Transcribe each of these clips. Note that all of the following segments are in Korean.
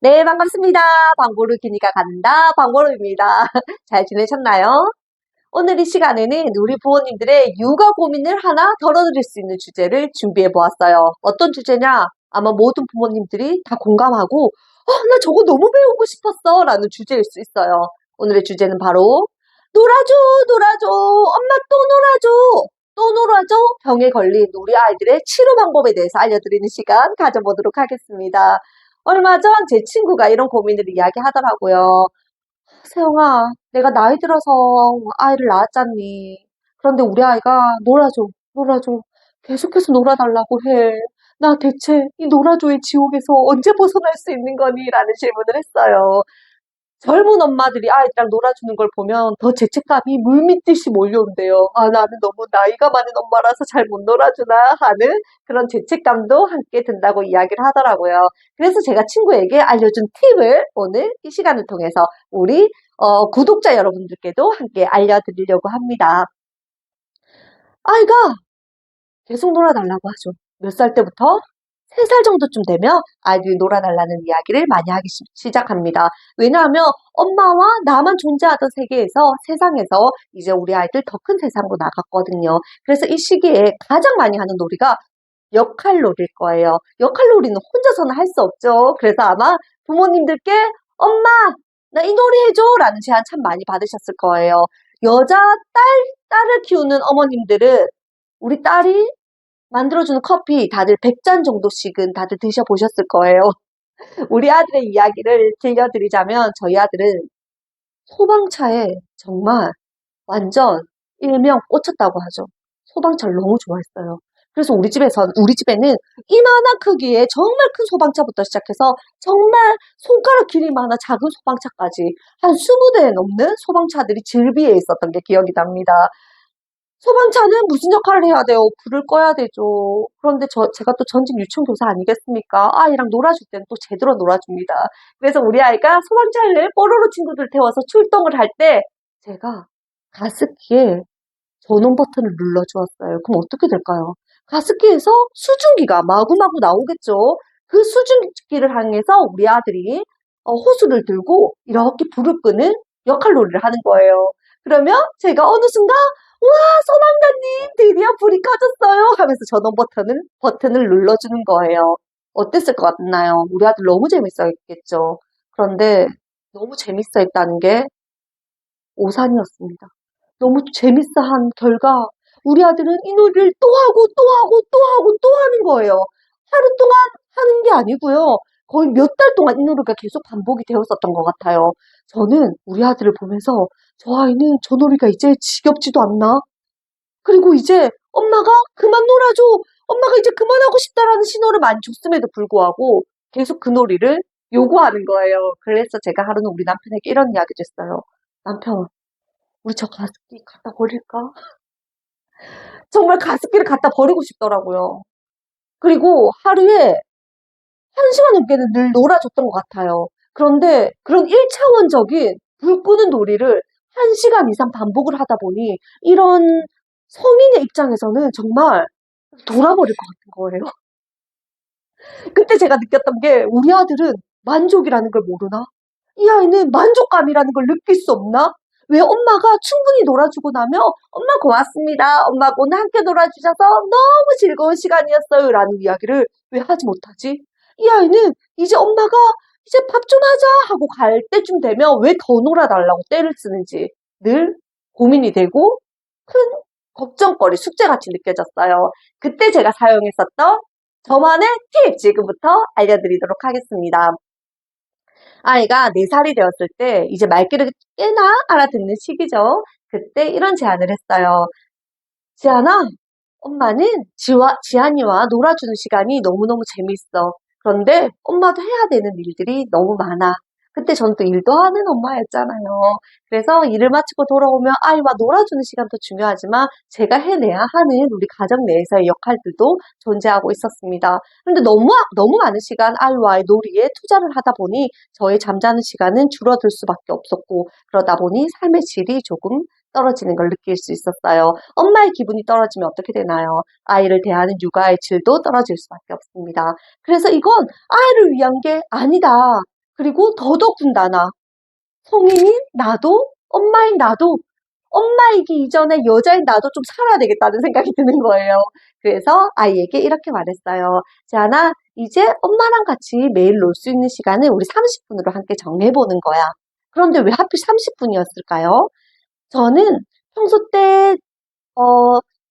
네, 반갑습니다. 방보루 기니까 간다. 방보루입니다. 잘 지내셨나요? 오늘 이 시간에는 우리 부모님들의 육아 고민을 하나 덜어드릴 수 있는 주제를 준비해 보았어요. 어떤 주제냐? 아마 모든 부모님들이 다 공감하고, 나 저거 너무 배우고 싶었어. 라는 주제일 수 있어요. 오늘의 주제는 바로, 놀아줘, 놀아줘, 엄마 또 놀아줘, 또 놀아줘. 병에 걸린 우리 아이들의 치료 방법에 대해서 알려드리는 시간 가져보도록 하겠습니다. 얼마 전 제 친구가 이런 고민을 이야기하더라고요. 세영아, 내가 나이 들어서 아이를 낳았잖니. 그런데 우리 아이가 놀아줘, 놀아줘. 계속해서 놀아달라고 해. 나 대체 이 놀아줘의 지옥에서 언제 벗어날 수 있는 거니? 라는 질문을 했어요. 젊은 엄마들이 아이랑 놀아주는 걸 보면 더 죄책감이 물밀듯이 몰려온대요. 아, 나는 너무 나이가 많은 엄마라서 잘 못 놀아주나 하는 그런 죄책감도 함께 든다고 이야기를 하더라고요. 그래서 제가 친구에게 알려준 팁을 오늘 이 시간을 통해서 우리 구독자 여러분들께도 함께 알려드리려고 합니다. 아이가 계속 놀아달라고 하죠. 몇 살 때부터? 3살 정도쯤 되면 아이들이 놀아달라는 이야기를 많이 하기 시작합니다. 왜냐하면 엄마와 나만 존재하던 세계에서 세상에서 이제 우리 아이들 더 큰 세상으로 나갔거든요. 그래서 이 시기에 가장 많이 하는 놀이가 역할놀이일 거예요. 역할놀이는 혼자서는 할 수 없죠. 그래서 아마 부모님들께 엄마, 나 이 놀이 해줘 라는 제안 참 많이 받으셨을 거예요. 여자 딸을 키우는 어머님들은 우리 딸이 만들어주는 커피 다들 100잔 정도씩은 다들 드셔보셨을 거예요. 우리 아들의 이야기를 들려드리자면 저희 아들은 소방차에 정말 완전 일명 꽂혔다고 하죠. 소방차를 너무 좋아했어요. 그래서 우리 집에는 이만한 크기의 정말 큰 소방차부터 시작해서 정말 손가락 길이만한 작은 소방차까지 한 20대에 넘는 소방차들이 즐비해 있었던 게 기억이 납니다. 소방차는 무슨 역할을 해야 돼요? 불을 꺼야 되죠. 그런데 제가 또 전직 유치원교사 아니겠습니까? 아이랑 놀아줄 때는 또 제대로 놀아줍니다. 그래서 우리 아이가 소방차를 뽀로로 친구들 태워서 출동을 할 때 제가 가습기에 전원 버튼을 눌러주었어요. 그럼 어떻게 될까요? 가습기에서 수증기가 마구마구 나오겠죠. 그 수증기를 향해서 우리 아들이 호수를 들고 이렇게 불을 끄는 역할놀이를 하는 거예요. 그러면 제가 어느 순간 와, 소방관님 드디어 불이 꺼졌어요 하면서 전원 버튼을 눌러주는 거예요. 어땠을 것 같나요? 우리 아들 너무 재밌어 했겠죠. 그런데 너무 재밌어 했다는 게 오산이었습니다. 너무 재밌어 한 결과 우리 아들은 이 놀이를 또 하고 또 하고 또 하고 또 하는 거예요. 하루 동안 하는 게 아니고요. 거의 몇 달 동안 이 놀이가 계속 반복이 되었었던 것 같아요. 저는 우리 아들을 보면서 저 아이는 저 놀이가 이제 지겹지도 않나? 그리고 이제 엄마가 그만 놀아줘. 엄마가 이제 그만하고 싶다라는 신호를 많이 줬음에도 불구하고 계속 그 놀이를 요구하는 거예요. 그래서 제가 하루는 우리 남편에게 이런 이야기를 했어요. 남편, 우리 저 가습기 갖다 버릴까? 정말 가습기를 갖다 버리고 싶더라고요. 그리고 하루에 1시간 넘게는 늘 놀아줬던 것 같아요. 그런데 그런 1차원적인 불 끄는 놀이를 1시간 이상 반복을 하다 보니 이런 성인의 입장에서는 정말 돌아버릴 것 같은 거예요. 그때 제가 느꼈던 게 우리 아들은 만족이라는 걸 모르나? 이 아이는 만족감이라는 걸 느낄 수 없나? 왜 엄마가 충분히 놀아주고 나면 엄마 고맙습니다. 엄마가 오늘 함께 놀아주셔서 너무 즐거운 시간이었어요. 라는 이야기를 왜 하지 못하지? 이 아이는 이제 엄마가 이제 밥 좀 하자 하고 갈 때쯤 되면 왜 더 놀아달라고 떼를 쓰는지 늘 고민이 되고 큰 걱정거리, 숙제같이 느껴졌어요. 그때 제가 사용했었던 저만의 팁 지금부터 알려드리도록 하겠습니다. 아이가 4살이 되었을 때 이제 말귀를 꽤나 알아듣는 시기죠. 그때 이런 제안을 했어요. 지안아, 엄마는 지안이와 놀아주는 시간이 너무너무 재밌어. 그런데 엄마도 해야 되는 일들이 너무 많아. 그때 전 또 일도 하는 엄마였잖아요. 그래서 일을 마치고 돌아오면 아이와 놀아주는 시간도 중요하지만 제가 해내야 하는 우리 가정 내에서의 역할들도 존재하고 있었습니다. 근데 너무 많은 시간 아이와의 놀이에 투자를 하다 보니 저의 잠자는 시간은 줄어들 수밖에 없었고 그러다 보니 삶의 질이 조금 떨어지는 걸 느낄 수 있었어요. 엄마의 기분이 떨어지면 어떻게 되나요? 아이를 대하는 육아의 질도 떨어질 수밖에 없습니다. 그래서 이건 아이를 위한 게 아니다. 그리고 더더군다나 성인인 나도, 엄마인 나도, 엄마이기 이전에 여자인 나도 좀 살아야 되겠다는 생각이 드는 거예요. 그래서 아이에게 이렇게 말했어요. 지안아, 이제 엄마랑 같이 매일 놀 수 있는 시간을 우리 30분으로 함께 정해보는 거야. 그런데 왜 하필 30분이었을까요? 저는 평소 때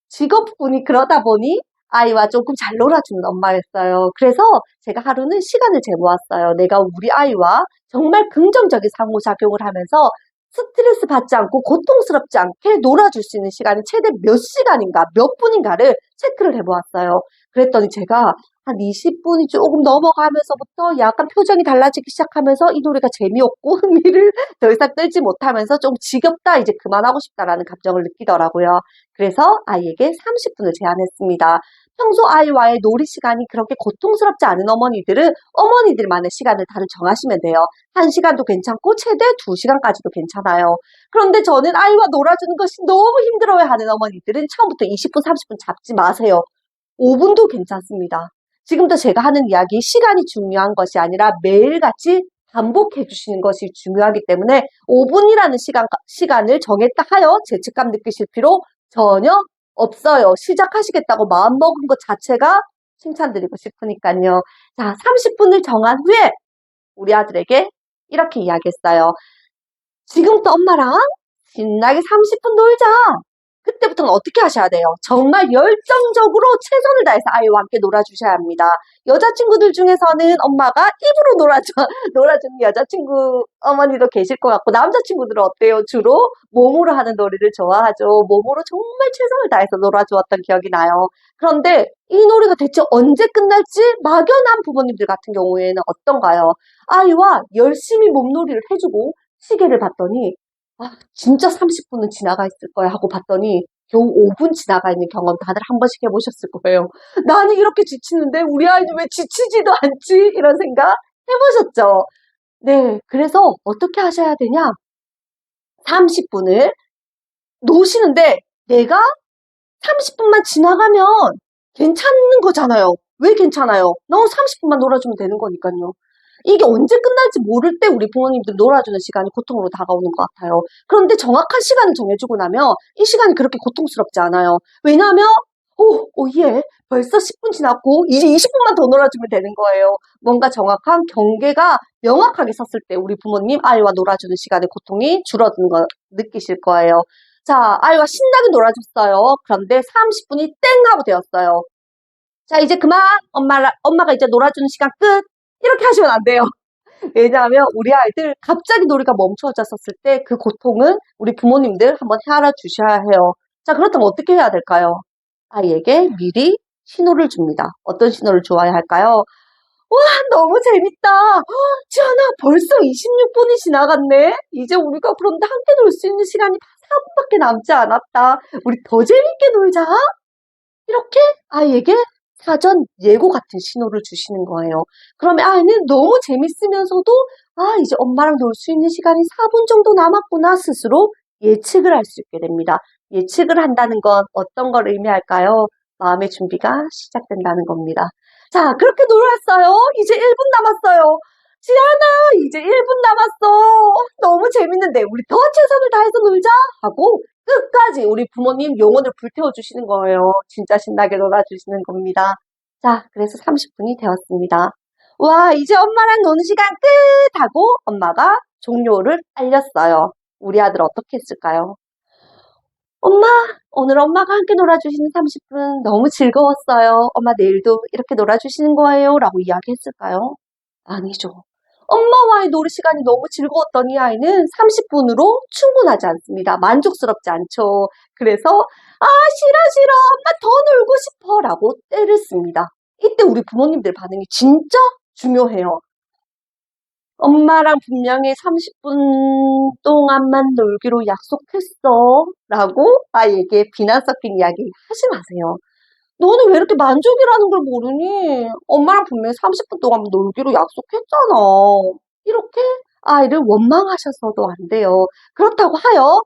직업군이 그러다 보니 아이와 조금 잘 놀아주는 엄마였어요. 그래서 제가 하루는 시간을 재보았어요. 내가 우리 아이와 정말 긍정적인 상호작용을 하면서 스트레스 받지 않고 고통스럽지 않게 놀아줄 수 있는 시간이 최대 몇 시간인가, 몇 분인가를 체크를 해보았어요. 그랬더니 제가 한 20분이 조금 넘어가면서부터 약간 표정이 달라지기 시작하면서 이 노래가 재미없고 흥미를 더 이상 끌지 못하면서 좀 지겹다, 이제 그만하고 싶다라는 감정을 느끼더라고요. 그래서 아이에게 30분을 제안했습니다. 평소 아이와의 놀이 시간이 그렇게 고통스럽지 않은 어머니들은 어머니들만의 시간을 다들 정하시면 돼요. 1시간도 괜찮고 최대 2시간까지도 괜찮아요. 그런데 저는 아이와 놀아주는 것이 너무 힘들어하는 어머니들은 처음부터 20분, 30분 잡지 마세요. 5분도 괜찮습니다. 지금도 제가 하는 이야기, 시간이 중요한 것이 아니라 매일같이 반복해 주시는 것이 중요하기 때문에 5분이라는 시간을 정했다 하여 죄책감 느끼실 필요 전혀 없어요. 시작하시겠다고 마음먹은 것 자체가 칭찬드리고 싶으니까요. 자, 30분을 정한 후에 우리 아들에게 이렇게 이야기했어요. 지금부터 엄마랑 신나게 30분 놀자. 그때부터는 어떻게 하셔야 돼요? 정말 열정적으로 최선을 다해서 아이와 함께 놀아주셔야 합니다. 여자친구들 중에서는 엄마가 입으로 놀아주는 여자친구 어머니도 계실 것 같고, 남자친구들은 어때요? 주로 몸으로 하는 놀이를 좋아하죠. 몸으로 정말 최선을 다해서 놀아주었던 기억이 나요. 그런데 이 놀이가 대체 언제 끝날지 막연한 부모님들 같은 경우에는 어떤가요? 아이와 열심히 몸놀이를 해주고 시계를 봤더니 진짜 30분은 지나가 있을 거야 하고 봤더니 겨우 5분 지나가 있는 경험 다들 한 번씩 해보셨을 거예요. 나는 이렇게 지치는데 우리 아이는 왜 지치지도 않지? 이런 생각 해보셨죠? 네, 그래서 어떻게 하셔야 되냐? 30분을 노시는데 내가 30분만 지나가면 괜찮은 거잖아요. 왜 괜찮아요? 너 30분만 놀아주면 되는 거니까요. 이게 언제 끝날지 모를 때 우리 부모님들 놀아주는 시간이 고통으로 다가오는 것 같아요. 그런데 정확한 시간을 정해주고 나면 이 시간이 그렇게 고통스럽지 않아요. 왜냐하면 예, 벌써 10분 지났고 이제 20분만 더 놀아주면 되는 거예요. 뭔가 정확한 경계가 명확하게 섰을 때 우리 부모님 아이와 놀아주는 시간의 고통이 줄어드는 거 느끼실 거예요. 자, 아이와 신나게 놀아줬어요. 그런데 30분이 땡 하고 되었어요. 자, 이제 그만 엄마가 이제 놀아주는 시간 끝. 이렇게 하시면 안 돼요. 왜냐하면 우리 아이들 갑자기 놀이가 멈춰졌었을 때 그 고통은 우리 부모님들 한번 헤아려 주셔야 해요. 자, 그렇다면 어떻게 해야 될까요? 아이에게 미리 신호를 줍니다. 어떤 신호를 줘야 할까요? 와, 너무 재밌다. 지연아, 벌써 26분이 지나갔네. 이제 우리가 그런데 함께 놀 수 있는 시간이 4분밖에 남지 않았다. 우리 더 재밌게 놀자. 이렇게 아이에게 사전 예고 같은 신호를 주시는 거예요. 그러면 아이는 너무 재밌으면서도 이제 엄마랑 놀 수 있는 시간이 4분 정도 남았구나 스스로 예측을 할 수 있게 됩니다. 예측을 한다는 건 어떤 걸 의미할까요? 마음의 준비가 시작된다는 겁니다. 자, 그렇게 놀았어요. 이제 1분 남았어요. 지안아, 이제 1분 남았어. 너무 재밌는데 우리 더 최선을 다해서 놀자 하고 끝까지 우리 부모님 영혼을 불태워주시는 거예요. 진짜 신나게 놀아주시는 겁니다. 자, 그래서 30분이 되었습니다. 와, 이제 엄마랑 노는 시간 끝! 하고 엄마가 종료를 알렸어요. 우리 아들 어떻게 했을까요? 엄마, 오늘 엄마가 함께 놀아주시는 30분 너무 즐거웠어요. 엄마 내일도 이렇게 놀아주시는 거예요. 라고 이야기했을까요? 아니죠. 엄마와의 놀이 시간이 너무 즐거웠던 이 아이는 30분으로 충분하지 않습니다. 만족스럽지 않죠. 그래서 싫어 싫어 엄마 더 놀고 싶어 라고 떼를 씁니다. 이때 우리 부모님들 반응이 진짜 중요해요. 엄마랑 분명히 30분 동안만 놀기로 약속했어 라고 아이에게 비난 섞인 이야기 하지 마세요. 너는 왜 이렇게 만족이라는 걸 모르니? 엄마랑 분명히 30분 동안 놀기로 약속했잖아. 이렇게 아이를 원망하셔서도 안 돼요. 그렇다고 하여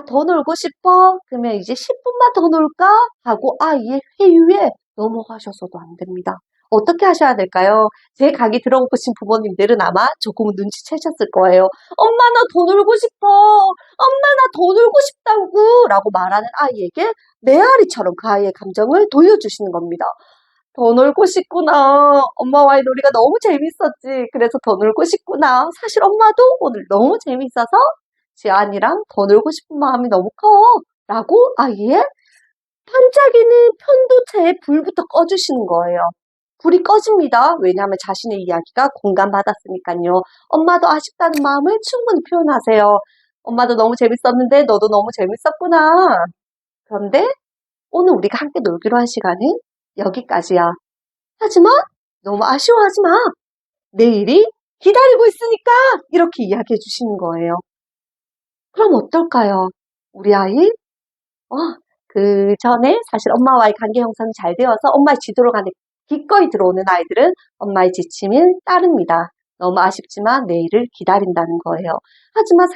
더 놀고 싶어? 그러면 이제 10분만 더 놀까? 하고 아이의 회유에 넘어가셔서도 안 됩니다. 어떻게 하셔야 될까요? 제 강의 들어보신 부모님들은 아마 조금은 눈치채셨을 거예요. 엄마 나 더 놀고 싶어. 엄마 나 더 놀고 싶다고 라고 말하는 아이에게 메아리처럼 그 아이의 감정을 돌려주시는 겁니다. 더 놀고 싶구나. 엄마와의 놀이가 너무 재밌었지. 그래서 더 놀고 싶구나. 사실 엄마도 오늘 너무 재밌어서 지안이랑 더 놀고 싶은 마음이 너무 커. 라고 아이의 반짝이는 편도체에 불부터 꺼주시는 거예요. 불이 꺼집니다. 왜냐하면 자신의 이야기가 공감받았으니까요. 엄마도 아쉽다는 마음을 충분히 표현하세요. 엄마도 너무 재밌었는데 너도 너무 재밌었구나. 그런데 오늘 우리가 함께 놀기로 한 시간은 여기까지야. 하지만 너무 아쉬워하지 마. 내일이 기다리고 있으니까 이렇게 이야기해 주시는 거예요. 그럼 어떨까요? 우리 아이? 어, 그 전에 사실 엄마와의 관계 형성이 잘 되어서 엄마의 지도로 가는 기꺼이 들어오는 아이들은 엄마의 지침을 따릅니다. 너무 아쉽지만 내일을 기다린다는 거예요. 하지만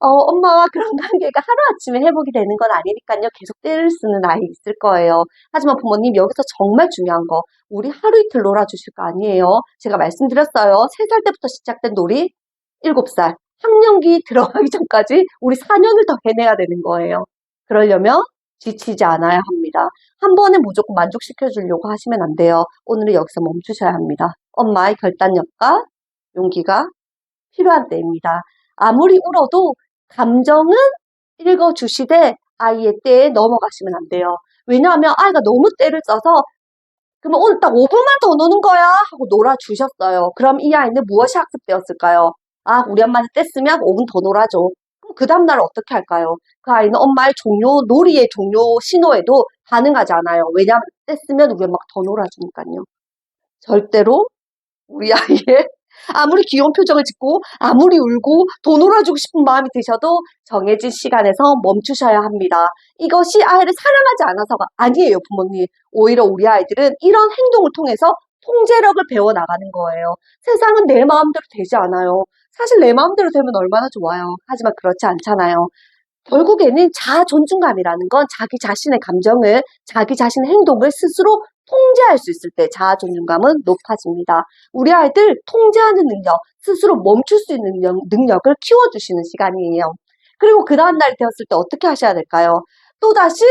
엄마와 그런 관계가 하루아침에 회복이 되는 건 아니니까요. 계속 떼를 쓰는 아이 있을 거예요. 하지만 부모님 여기서 정말 중요한 거 우리 하루 이틀 놀아주실 거 아니에요. 제가 말씀드렸어요. 3살 때부터 시작된 놀이 7살 학년기 들어가기 전까지 우리 4년을 더 해내야 되는 거예요. 그러려면 지치지 않아야 합니다. 한 번에 무조건 만족시켜 주려고 하시면 안 돼요. 오늘은 여기서 멈추셔야 합니다. 엄마의 결단력과 용기가 필요한 때입니다. 아무리 울어도 감정은 읽어주시되 아이의 때에 넘어가시면 안 돼요. 왜냐하면 아이가 너무 때를 써서 그러면 오늘 딱 5분만 더 노는 거야 하고 놀아주셨어요. 그럼 이 아이는 무엇이 학습되었을까요? 아, 우리 엄마는 뗐으면 5분 더 놀아줘. 그럼 그 다음날 어떻게 할까요? 그 아이는 엄마의 놀이의 종료 신호에도 반응하지 않아요. 왜냐하면 뗐으면 우리 엄마가 더 놀아주니까요. 절대로 우리 아이의 아무리 귀여운 표정을 짓고 아무리 울고 더 놀아주고 싶은 마음이 드셔도 정해진 시간에서 멈추셔야 합니다. 이것이 아이를 사랑하지 않아서가 아니에요, 부모님. 오히려 우리 아이들은 이런 행동을 통해서 통제력을 배워나가는 거예요. 세상은 내 마음대로 되지 않아요. 사실 내 마음대로 되면 얼마나 좋아요. 하지만 그렇지 않잖아요. 결국에는 자아 존중감이라는 건 자기 자신의 감정을, 자기 자신의 행동을 스스로 통제할 수 있을 때 자아 존중감은 높아집니다. 우리 아이들 통제하는 능력, 스스로 멈출 수 있는 능력을 키워주시는 시간이에요. 그리고 그 다음날이 되었을 때 어떻게 하셔야 될까요? 또다시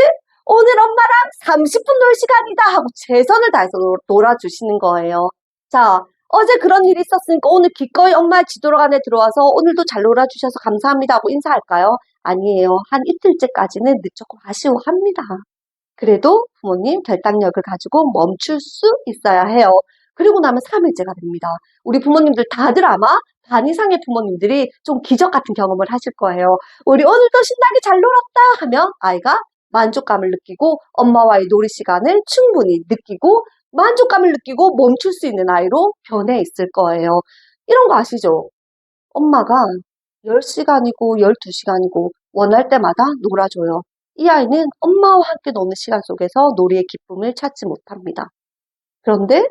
오늘 엄마랑 30분 놀 시간이다 하고 최선을 다해서 놀아주시는 거예요. 자, 어제 그런 일이 있었으니까 오늘 기꺼이 엄마의 지도로 안에 들어와서 오늘도 잘 놀아주셔서 감사합니다 하고 인사할까요? 아니에요. 한 이틀째까지는 조금 아쉬워합니다. 그래도 부모님 결단력을 가지고 멈출 수 있어야 해요. 그리고 나면 3일째가 됩니다. 우리 부모님들 다들 아마 반 이상의 부모님들이 좀 기적 같은 경험을 하실 거예요. 우리 오늘도 신나게 잘 놀았다 하면 아이가 만족감을 느끼고 엄마와의 놀이 시간을 충분히 느끼고 만족감을 느끼고 멈출 수 있는 아이로 변해 있을 거예요. 이런 거 아시죠? 엄마가 10시간이고 12시간이고 원할 때마다 놀아줘요. 이 아이는 엄마와 함께 노는 시간 속에서 놀이의 기쁨을 찾지 못합니다. 그런데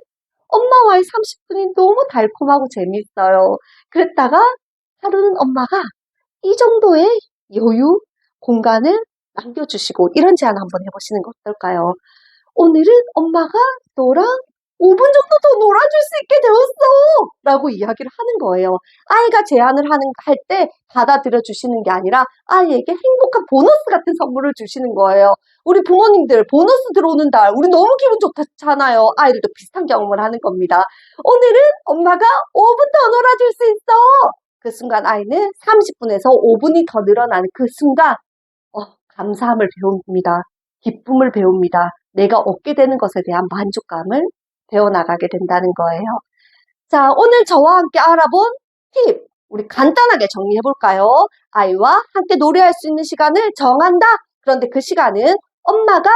엄마와의 30분이 너무 달콤하고 재미있어요. 그랬다가 하루는 엄마가 이 정도의 여유, 공간을 남겨주시고 이런 제안 한번 해보시는 거 어떨까요? 오늘은 엄마가 너랑 5분 정도 더 놀아줄 수 있게 되었어! 라고 이야기를 하는 거예요. 아이가 제안을 할 때 받아들여 주시는 게 아니라 아이에게 행복한 보너스 같은 선물을 주시는 거예요. 우리 부모님들 보너스 들어오는 달 우리 너무 기분 좋잖아요. 아이들도 비슷한 경험을 하는 겁니다. 오늘은 엄마가 5분 더 놀아줄 수 있어! 그 순간 아이는 30분에서 5분이 더 늘어나는 그 순간 감사함을 배웁니다. 기쁨을 배웁니다. 내가 얻게 되는 것에 대한 만족감을 배워나가게 된다는 거예요. 자, 오늘 저와 함께 알아본 팁, 우리 간단하게 정리해볼까요? 아이와 함께 노래할 수 있는 시간을 정한다. 그런데 그 시간은 엄마가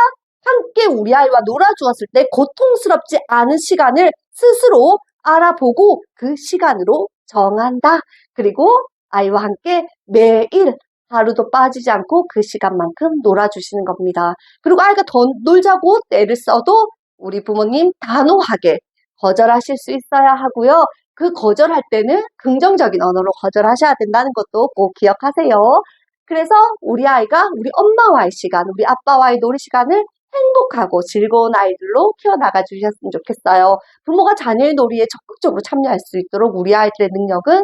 함께 우리 아이와 놀아주었을 때 고통스럽지 않은 시간을 스스로 알아보고 그 시간으로 정한다. 그리고 아이와 함께 매일 하루도 빠지지 않고 그 시간만큼 놀아주시는 겁니다. 그리고 아이가 더 놀자고 떼를 써도 우리 부모님 단호하게 거절하실 수 있어야 하고요. 그 거절할 때는 긍정적인 언어로 거절하셔야 된다는 것도 꼭 기억하세요. 그래서 우리 아이가 우리 엄마와의 시간, 우리 아빠와의 놀이 시간을 행복하고 즐거운 아이들로 키워나가 주셨으면 좋겠어요. 부모가 자녀의 놀이에 적극적으로 참여할 수 있도록 우리 아이들의 능력은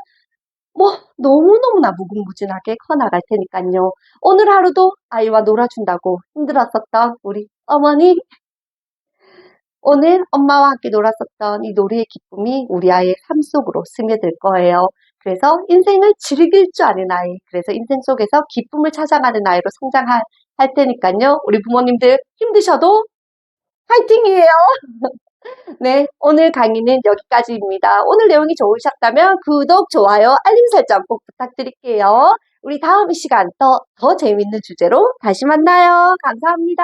너무너무나 무궁무진하게 커나갈 테니까요. 오늘 하루도 아이와 놀아준다고 힘들었었던 우리 어머니, 오늘 엄마와 함께 놀았었던 이 놀이의 기쁨이 우리 아이의 삶 속으로 스며들 거예요. 그래서 인생을 즐길 줄 아는 아이, 그래서 인생 속에서 기쁨을 찾아가는 아이로 성장할 테니까요. 우리 부모님들 힘드셔도 화이팅이에요. 네, 오늘 강의는 여기까지입니다. 오늘 내용이 좋으셨다면 구독, 좋아요, 알림 설정 꼭 부탁드릴게요. 우리 다음 이 시간 더 재밌는 주제로 다시 만나요. 감사합니다.